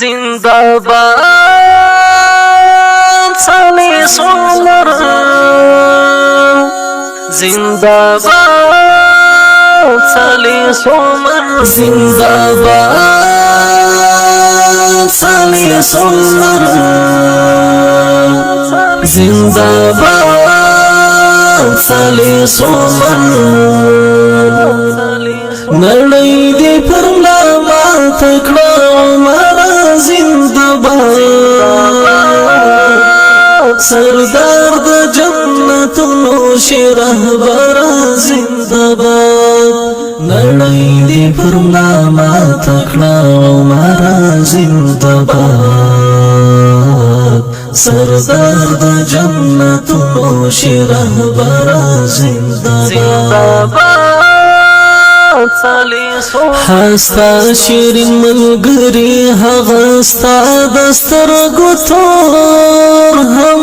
زنداباد سالی سولر زنداباد سالی سولر زنداباد سالی سولر زنداباد سالی سولر نړۍ دې پر مات کړه عمر زنداباد سردار د جنتونو شهربر زنداباد نړۍ دې پر مات کړه عمر زنداباد سردار د جنتونو شهربر زنداباد هستا شیرین ملګری هغه ستا دسترګو تور هم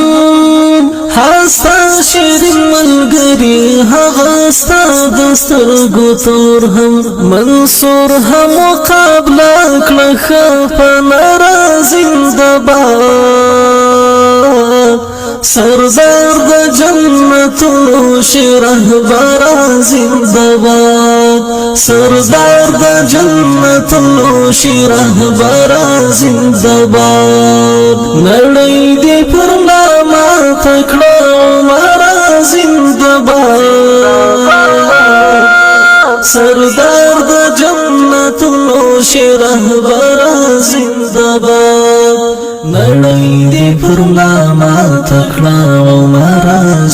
هستا شیرین ملګری هغه ستا دسترګو تور هم منصور هم مقابله کړه په ناراض زنداباد سردار د جنتونو شهربر زنداباد سردار د جنتونو شهربر زنداباد نړۍ دې پر مات کړه عمر زنداباد سردار د جنتونو شهربر زنداباد نړۍ دې پر مات کړه عمر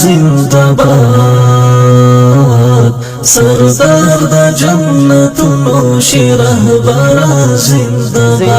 زنداباد سردار د جنتونو شهربر زنداباد